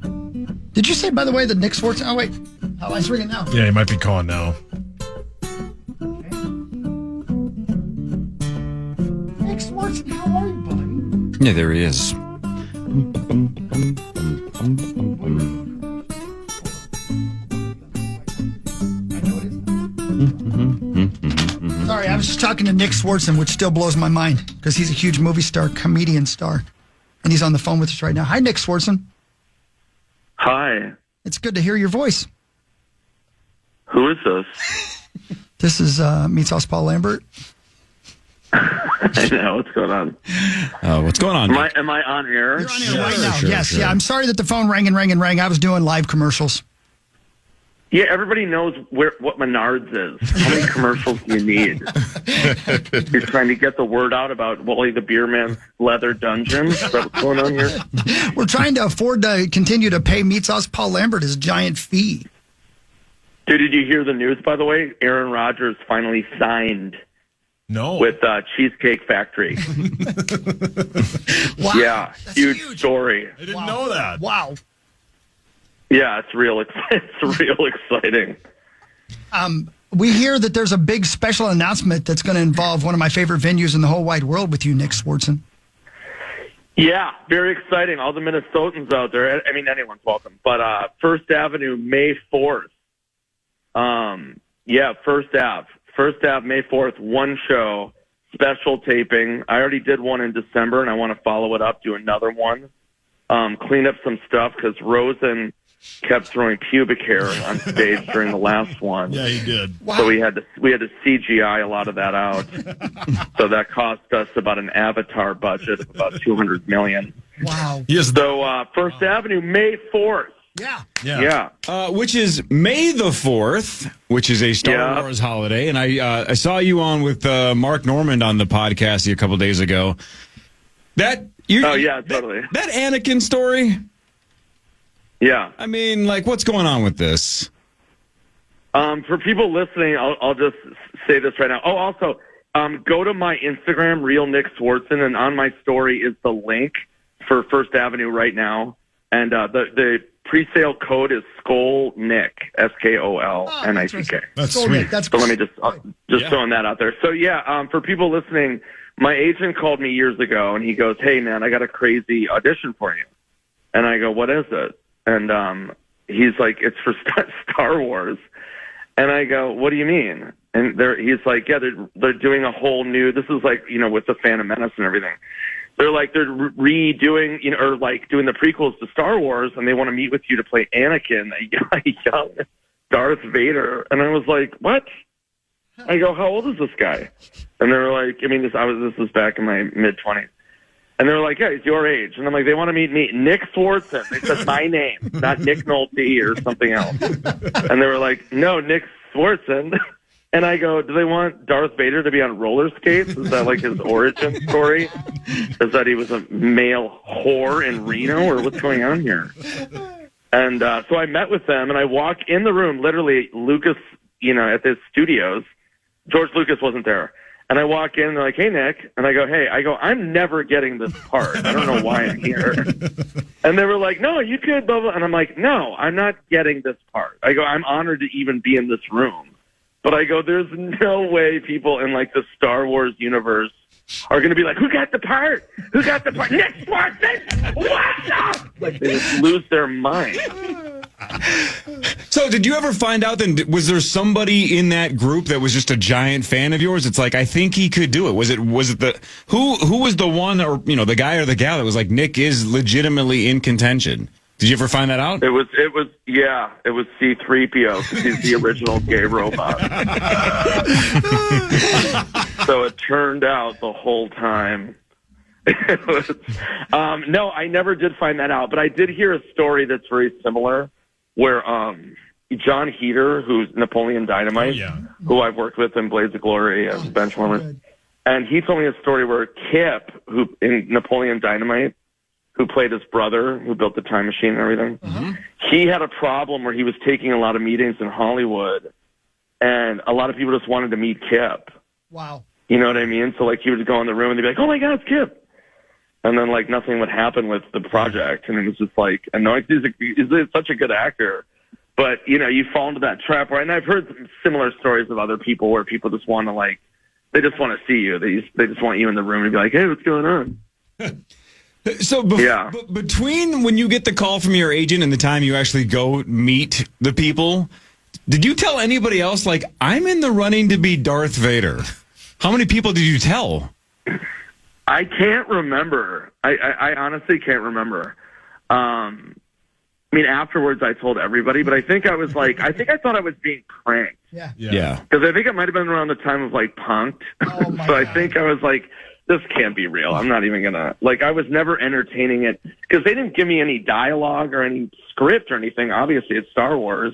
Did you say, by the way, that Nick Swardson... Oh, wait. Hotline's ringing now. Yeah, he might be calling now. Nick Swardson, how are you, buddy? Yeah, there he is. Sorry, I was just talking to Nick Swardson, which still blows my mind because he's a huge movie star, comedian star, and he's on the phone with us right now. Hi, Nick Swardson. Hi. It's good to hear your voice. Who is this? This is Meat Sauce Paul Lambert. I know. What's going on? What's going on? Am I on air? You're on air right now. Yes, yeah. I'm sorry that the phone rang and rang and rang. I was doing live commercials. Yeah, everybody knows what Menards is. How many commercials do you need? You're trying to get the word out about Wally the Beer Man Leather Dungeon? Is that what's going on here? We're trying to afford to continue to pay Meat Sauce Paul Lambert his giant fee. Dude, did you hear the news, by the way? Aaron Rodgers finally signed with Cheesecake Factory. Wow. Yeah, That's huge story. I didn't know that. Wow. Yeah, it's real. It's real exciting. We hear that there's a big special announcement that's going to involve one of my favorite venues in the whole wide world with you, Nick Swardson. Yeah, very exciting. All the Minnesotans out there. I mean, anyone's welcome. But First Avenue, May 4th. First Ave, May 4th, one show, special taping. I already did one in December, and I want to follow it up, do another one. Clean up some stuff, because Rosen kept throwing pubic hair on stage during the last one. Yeah, he did. Wow. So we had to CGI a lot of that out. So that cost us about an Avatar budget of about $200 million. Wow. Yes. So First Avenue, May 4th. Yeah. Which is May the 4th, which is a Star Wars holiday. And I saw you on with Mark Normand on the podcast a couple days ago. Totally. That Anakin story. Yeah. I mean, like, what's going on with this? For people listening, I'll just say this right now. Oh, also, go to my Instagram, Real Nick Swardson, and on my story is the link for First Avenue right now. And the pre-sale code is SKOLNICK, SKOLNICK. That's Skull sweet. Nick, that's So let me just throwing that out there. So for people listening, my agent called me years ago, and he goes, "Hey man, I got a crazy audition for you." And I go, "What is it?" And he's like, "It's for Star Wars." And I go, "What do you mean?" And he's like, "Yeah, they're doing a whole new. This is like, with the Phantom Menace and everything. They're redoing, or like doing the prequels to Star Wars, and they want to meet with you to play Anakin, a young Darth Vader." And I was like, "What?" I go, "How old is this guy?" And they were like, this was back in my mid-20s. And they were like, "Yeah, he's your age." And I'm like, "They want to meet me, Nick Swardson." They said my name, not Nick Nolte or something else. And they were like, "No, Nick Swardson." And I go, "Do they want Darth Vader to be on roller skates? Is that like his origin story? Is that he was a male whore in Reno, or what's going on here?" And so I met with them, and I walk in the room, literally Lucas, at the studios. George Lucas wasn't there. And I walk in, and they're like, "Hey, Nick." And I go, "I'm never getting this part. I don't know why I'm here." And they were like, "No, you could, blah, blah." And I'm like, "No, I'm not getting this part." I go, "I'm honored to even be in this room." But I go, "There's no way people in like the Star Wars universe are going to be like, 'Who got the part? Who got the part? Nick Swardson? What the?'" Like they just lose their mind. So did you ever find out then, was there somebody in that group that was just a giant fan of yours? It's like, I think he could do it. Was it who was the one, or, the guy or the gal that was like, Nick is legitimately in contention? Did you ever find that out? It was C-3PO, because he's the original gay robot. So it turned out the whole time. No, I never did find that out, but I did hear a story that's very similar, where John Heater, who's Napoleon Dynamite, who I've worked with in Blades of Glory and Benchwarmers, and he told me a story where Kip, who in Napoleon Dynamite, who played his brother, who built the time machine and everything, he had a problem where he was taking a lot of meetings in Hollywood, and a lot of people just wanted to meet Kip. Wow. You know what I mean? So like he would go in the room and they'd be like, "Oh my God, it's Kip." And then like nothing would happen with the project. And it was just like, annoying. He's such a good actor. But, you fall into that trap, right? And I've heard similar stories of other people where people just want to they just want to see you. They just want you in the room and be like, "Hey, what's going on?" So between when you get the call from your agent and the time you actually go meet the people, did you tell anybody else, like, I'm in the running to be Darth Vader? How many people did you tell? I can't remember. I honestly can't remember. Afterwards I told everybody, but I think I thought I was being pranked. Yeah. Because I think it might have been around the time of Punk'd. Oh my So I God. think I was like, this can't be real. I'm not even gonna, I was never entertaining it, because they didn't give me any dialogue or any script or anything. Obviously it's Star Wars,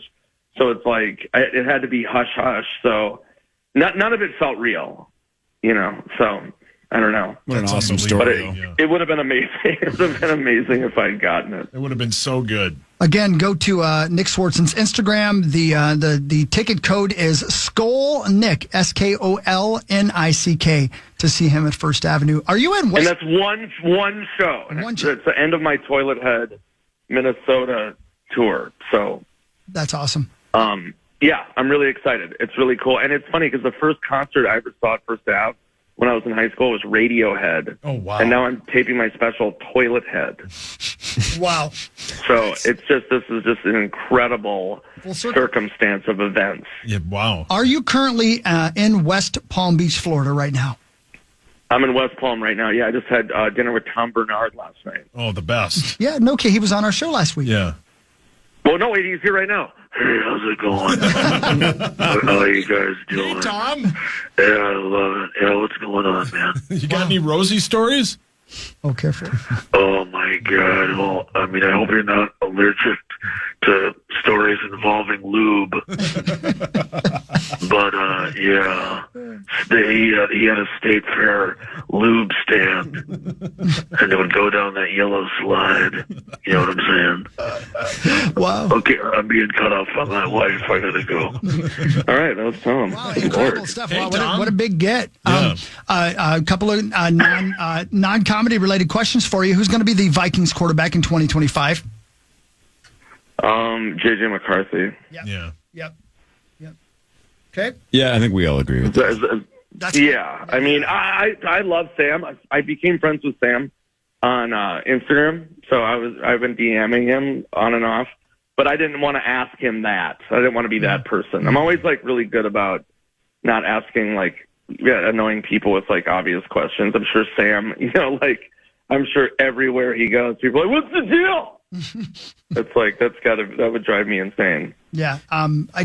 so it's like it had to be hush hush. So none of it felt real, so I don't know. What an awesome But story. it would have been amazing. It would have been amazing if I'd gotten it. It would have been so good. Again, go to Nick Swardson's Instagram. The ticket code is SKOLNICK, SKOLNICK, to see him at First Avenue. Are you in West? And that's one show. One show. It's the end of my Toilet Head, Minnesota tour. So That's awesome. yeah, I'm really excited. It's really cool. And it's funny because the first concert I ever saw at First Ave when I was in high school was Radiohead. Oh, wow. And now I'm taping my special Toilet Head. Wow. So this is just an incredible circumstance of events. Yeah, wow. Are you currently in West Palm Beach, Florida right now? I'm in West Palm right now. Yeah, I just had dinner with Tom Bernard last night. Oh, the best. Yeah, no kid. He was on our show last week. Yeah. Well, no, wait, he's here right now. Hey, how's it going? How are you guys doing? Hey, Tom. Yeah, I love it. Yeah, what's going on, man? You got any Rosie stories? Oh, careful. Oh, my God. Well, I mean, I hope you're not allergic to stories involving lube. But, yeah, he had a State Fair lube stand, and it would go down that yellow slide. You know what I'm saying? Wow. Okay, I'm being cut off on my wife. I gotta go. All right, that was Tom. Wow, incredible stuff. Hey, Wow, Tom. what a big get. Yeah. A couple of non-comedy related questions for you. Who's going to be the Vikings quarterback in 2025? JJ McCarthy. Yeah. Yep. Okay. Yeah, I think we all agree with that. Yeah, I mean, I love Sam. I became friends with Sam on Instagram, so I've been DMing him on and off, but I didn't want to ask him that. I didn't want to be that person. I'm always like really good about not asking like annoying people with like obvious questions. I'm sure Sam, I'm sure everywhere he goes, people are like, "What's the deal?" It's like that would drive me insane. Yeah.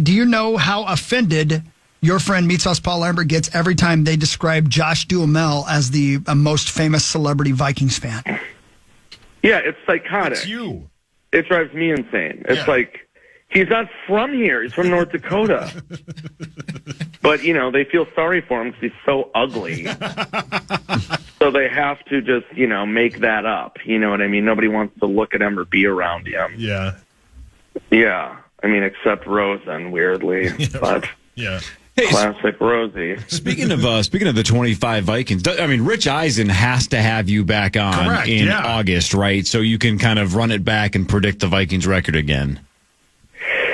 Do you know how offended your friend Meat Sauce Paul Lambert gets every time they describe Josh Duhamel as the most famous celebrity Vikings fan? Yeah, it's psychotic. It's you. It drives me insane. It's like, he's not from here. He's from North Dakota. But, they feel sorry for him because he's so ugly. So they have to just, make that up. You know what I mean? Nobody wants to look at him or be around him. Yeah. Yeah. I mean, except Rosen, weirdly. But Yeah. classic Rosie. Speaking of the 25 Vikings, I mean, Rich Eisen has to have you back on Correct, in yeah. August, right? So you can kind of run it back and predict the Vikings record again.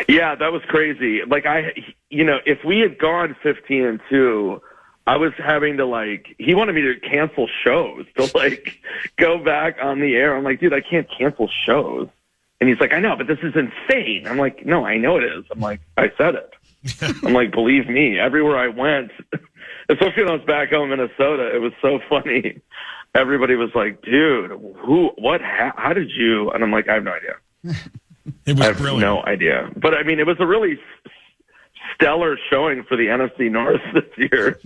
Yeah, that was crazy. Like if we had gone 15-2, I was having to he wanted me to cancel shows to go back on the air. I'm like, dude, I can't cancel shows. And he's like, I know, but this is insane. I'm like, no, I know it is. I'm like, I said it. I'm like, believe me, everywhere I went, especially when I was back home in Minnesota, it was so funny. Everybody was like, dude, how did you? And I'm like, I have no idea. It was I have brilliant. no idea. But I mean, it was a really stellar showing for the NFC North this year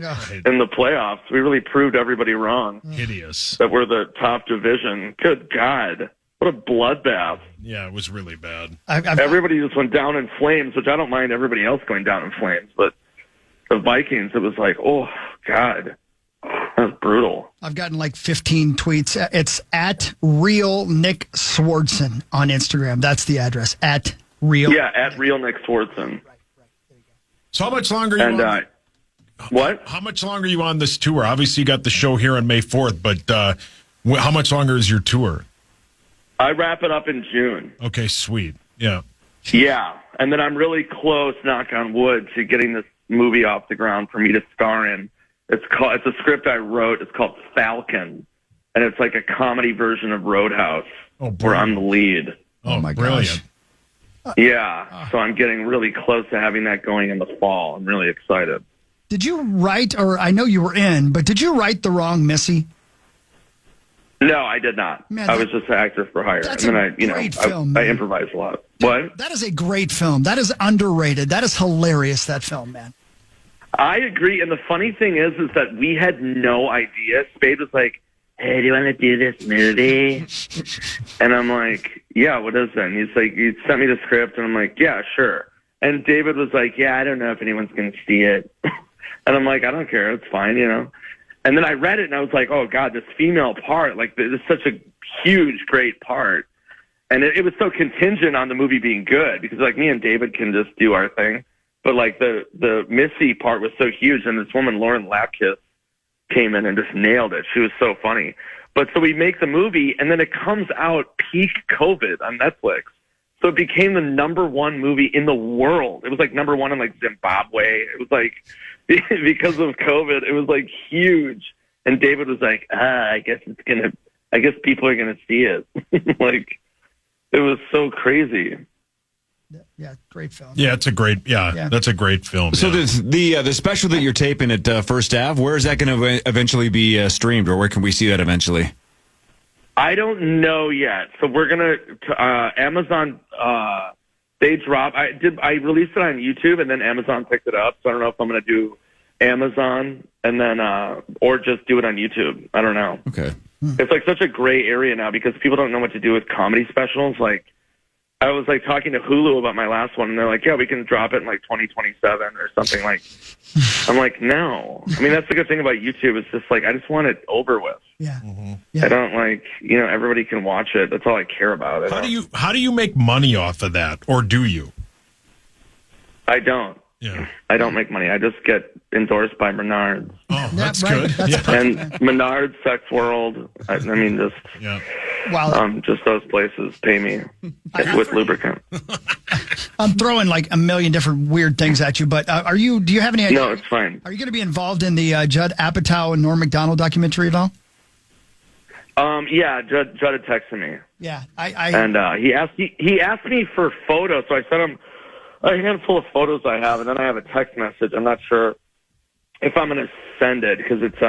in the playoffs. We really proved everybody wrong. Hideous. That we're the top division. Good God. What a bloodbath. Yeah, it was really bad. Everybody just went down in flames, which I don't mind everybody else going down in flames. But the Vikings, it was like, oh, God. That was brutal. I've gotten 15 tweets. It's at Real Nick Swardson on Instagram. That's the address. At Real. Yeah, at Real Nick Swardson. So how much longer are you on? What? How much longer are you on this tour? Obviously, you got the show here on May 4th, but how much longer is your tour? I wrap it up in June. Okay, sweet. Yeah. Yeah, and then I'm really close, knock on wood, to getting this movie off the ground for me to star in. It's a script I wrote. It's called Falcon, and it's like a comedy version of Roadhouse, where I'm the lead. Oh my brilliant. gosh. Yeah, so I'm getting really close to having that going in the fall. I'm really excited. Did you write, or I know you were in, but did you write The Wrong Missy? No, I did not. Man, I was just an actor for hire, that's and then a great film, I man. improvised a lot. What? That is a great film. That is underrated. That is hilarious, that film, man. I agree, and the funny thing is that we had no idea. Spade was like, "Hey, do you want to do this movie?" And I'm like, "Yeah, what is that?" And he's like, "He sent me the script," and I'm like, "Yeah, sure." And David was like, "Yeah, I don't know if anyone's going to see it," and I'm like, "I don't care, it's fine, And then I read it, and I was like, "Oh God, this female part, this is such a huge, great part." And it was so contingent on the movie being good because me and David can just do our thing. But the Missy part was so huge, and this woman, Lauren Lapkus, came in and just nailed it. She was so funny. But so we make the movie, and then it comes out peak COVID on Netflix. So it became the #1 movie in the world. It was like #1 in like Zimbabwe. It was like, because of COVID, it was like huge. And David was like, I guess people are going to see it. Like, it was so crazy. Yeah, great film. Yeah, it's a great. Yeah, that's a great film. So yeah. the special that you're taping at First Ave, where is that going to eventually be streamed, or where can we see that eventually? I don't know yet. So we're gonna Amazon. They drop. I released it on YouTube, and then Amazon picked it up. So I don't know if I'm gonna do Amazon and then or just do it on YouTube. I don't know. Okay. It's like such a gray area now because people don't know what to do with comedy specials. Like, I was like talking to Hulu about my last one, and they're like, "Yeah, we can drop it in like 2027 or something." Like, I'm like, no. I mean, that's the good thing about YouTube. It's just like I just want it over with. Yeah. I don't like, everybody can watch it. That's all I care about. How do you make money off of that, or do you? I don't. Yeah. I don't make money. I just get endorsed by Menards. Oh, that's right. good. That's And Menards, Sex World. I mean, just just those places pay me with lubricant. I'm throwing like a million different weird things at you, but do you have any idea? No, it's fine. Are you going to be involved in the Judd Apatow and Norm Macdonald documentary at all? Yeah, Judd had texted me. Yeah, and he asked me for photos, so I sent him a handful of photos I have, and then I have a text message. I'm not sure if I'm going to send it because it's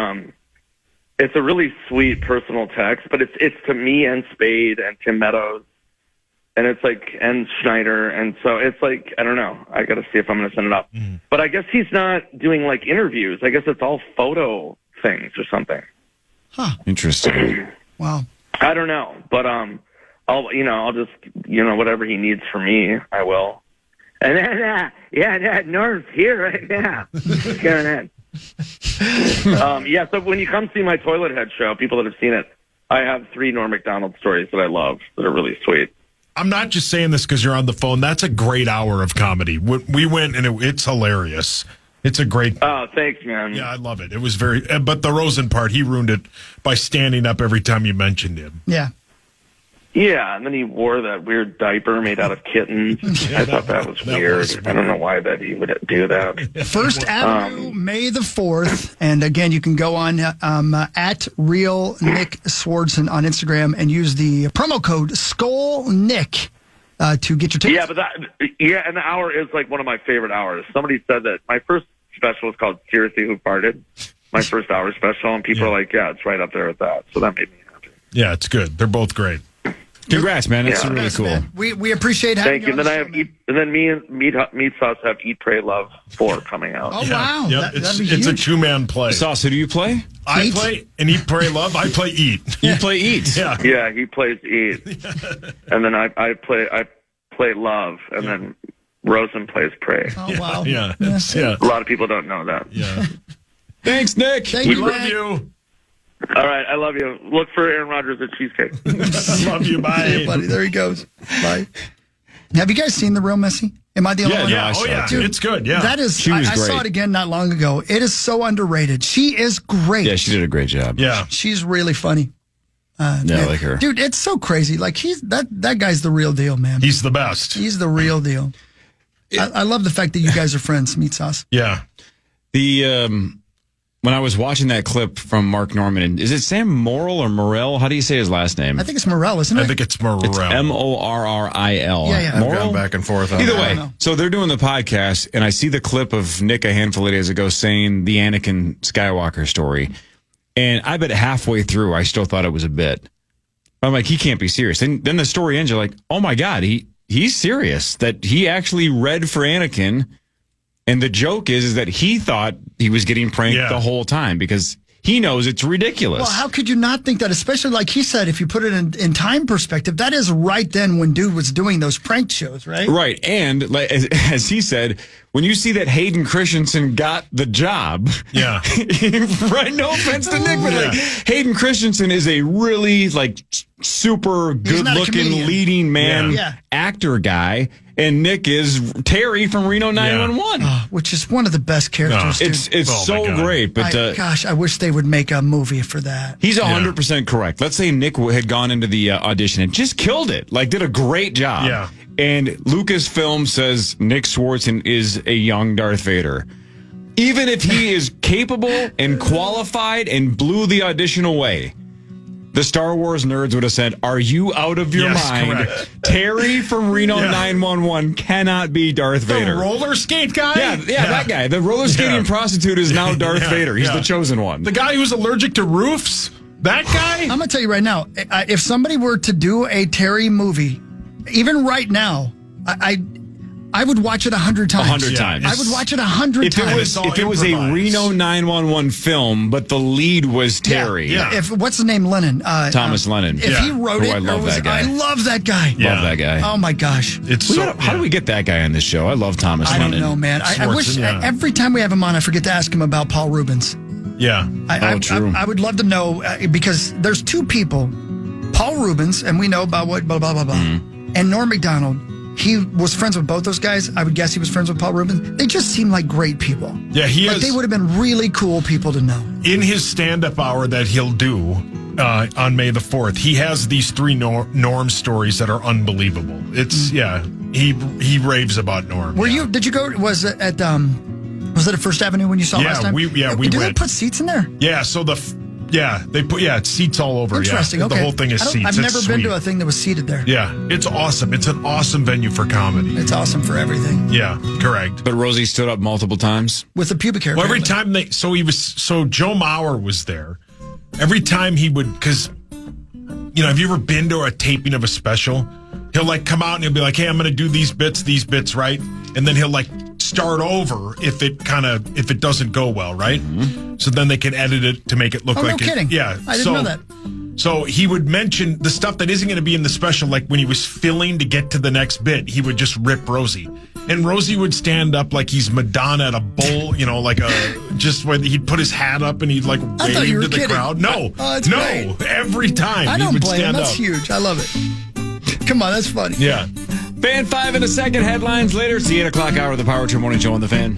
a really sweet personal text, but it's to me and Spade and Tim Meadows, and it's like and Schneider, and so it's like I don't know. I got to see if I'm going to send it up. But I guess he's not doing like interviews. I guess it's all photo things or something. Huh. Interesting. Wow. I don't know, but I'll just whatever he needs from me, I will. And then Norm's here right now. Going so when you come see my Toilet Head show, people that have seen it, I have 3 Norm Macdonald stories that I love that are really sweet. I'm not just saying this because you're on the phone. That's a great hour of comedy. We went and it's hilarious. It's a great. Oh, thanks, man. Yeah, I love it. It was very. But the Rosen part, he ruined it by standing up every time you mentioned him. Yeah. Yeah, and then he wore that weird diaper made out of kittens. I thought that was weird. I don't know why that he would do that. First Avenue, May the 4th. And again, you can go on at Real Nick Swardson on Instagram and use the promo code SKOLNICK to get your tickets. Yeah, but and the hour is like one of my favorite hours. Somebody said that my first special was called Seriously Who Farted? My first hour special, and people are like, yeah, it's right up there with that. So that made me happy. Yeah, it's good. They're both great. Congrats, man. That's really cool. Man. We appreciate having you. Thank you. And then me and Meat Sauce have Eat, Pray, Love 4 coming out. Oh, wow. Yep. It's a 2-man play. Sauce, who do you play? I play and Eat, Pray, Love. I play Eat. You play Eat. Yeah, he plays Eat. And then I play Love, and then Rosen plays Pray. Oh, wow. Yeah. A lot of people don't know that. Yeah. Thanks, Nick. Thank you, love you. All right, I love you. Look for Aaron Rodgers at Cheesecake. Love you. Bye. See you, buddy. There he goes. Bye. Have you guys seen The Real Missy? Am I the only one? Yeah. Oh, yeah. Dude, it's good. Yeah. That is, She was I saw great. it again not long ago. It is so underrated. She is great. Yeah, she did a great job. Yeah. She's really funny. I like her. Dude, it's so crazy. Like, that guy's the real deal, man. He's the best. He's the real deal. I love the fact that you guys are friends, Meat Sauce. Yeah. When I was watching that clip from Mark Norman, is it Sam Morrill or Morrell? How do you say his last name? I think it's Morrell, isn't it? I think it's Morrell. It's Morril. Yeah. I've gone back and forth on Either that. way, so they're doing the podcast, and I see the clip of Nick a handful of days ago saying the Anakin Skywalker story. And I bet halfway through, I still thought it was a bit. I'm like, he can't be serious. And then the story ends, you're like, oh my God, he's serious. That he actually read for Anakin. And the joke is that he thought he was getting pranked the whole time because he knows it's ridiculous. Well, how could you not think that? Especially like he said, if you put it in time perspective, that is right then when dude was doing those prank shows, right? Right. And like, as he said, when you see that Hayden Christensen got the job, right? No offense to Nick, but like Hayden Christensen is a really like super good looking leading man actor guy. and Nick is Terry from Reno 911. Which is one of the best characters. dude. It's Oh, so my God. great, but Gosh, I wish they would make a movie for that. he's 100% correct. Let's say Nick had gone into the audition and just killed it, like did a great job. Yeah. And Lucasfilm says Nick Swardson is a young Darth Vader. Even if he is capable and qualified and blew the audition away, the Star Wars nerds would have said, "Are you out of your Yes, mind? correct. Terry from Reno 911 cannot be Darth The Vader." roller skate guy? Yeah, that guy. The roller skating prostitute is now Darth Yeah, Vader. He's yeah. the chosen one. The guy who's allergic to roofs? That guy? I'm going to tell you right now, if somebody were to do a Terry movie, even right now, I would watch it 100 times. 100 times. I would watch it 100 times. If it was a Reno 911 film, but the lead was Terry. Yeah. If what's his name, Lennon? Thomas Lennon. If he wrote it, I love that guy. I love that guy. Love that guy. Oh my gosh. It's How do we get that guy on this show? I love Thomas I Lennon. don't know, man. I wish Swardson, every time we have him on, I forget to ask him about Paul Rubens. Yeah. True. I would love to know because there's two people, Paul Rubens, and we know about what blah blah blah blah, and Norm Macdonald. He was friends with both those guys. I would guess he was friends with Paul Rubens. They just seem like great people. Yeah, he like is. They would have been really cool people to know. In his stand-up hour that he'll do on May the 4th, he has these 3 Norm stories that are unbelievable. It's, he raves about Norm. Did you go, was it at, was it at First Avenue when you saw last time? we Do went. they put seats in there? Yeah, so they put it's seats all over. Interesting. Yeah. Okay. The whole thing is seats. I've never It's been to sweet. a thing that was seated there. Yeah, it's awesome. It's an awesome venue for comedy. It's awesome for everything. Yeah, correct. But Rosie stood up multiple times. With the pubic hair. Well, every apparently. time Joe Mauer was there. Every time he would, because have you ever been to a taping of a special? He'll like come out and he'll be like, "Hey, I'm going to do these bits, right?" And then he'll like start over if it doesn't go well, right? Mm-hmm. So then they can edit it to make it look like no kidding. Yeah, I didn't know that. So he would mention the stuff that isn't going to be in the special, like when he was filling to get to the next bit, he would just rip Rosie. And Rosie would stand up like he's Madonna at a bowl, just when he'd put his hat up and he'd like I thought you wave were to the kidding. crowd. No, that's great. every time I he don't would blame him. stand That's up. huge. I love it. Come on, that's funny. Yeah. Fan 5 in a second. Headlines later. It's the 8 o'clock hour of the Power Trip Morning Show on the Fan.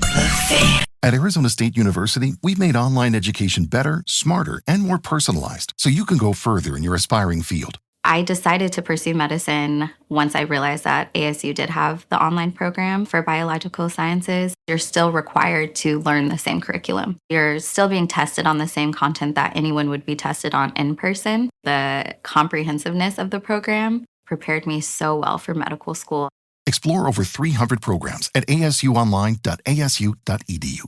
At Arizona State University, we've made online education better, smarter, and more personalized so you can go further in your aspiring field. I decided to pursue medicine once I realized that ASU did have the online program for biological sciences. You're still required to learn the same curriculum. You're still being tested on the same content that anyone would be tested on in person. The comprehensiveness of the program prepared me so well for medical school. Explore over 300 programs at asuonline.asu.edu.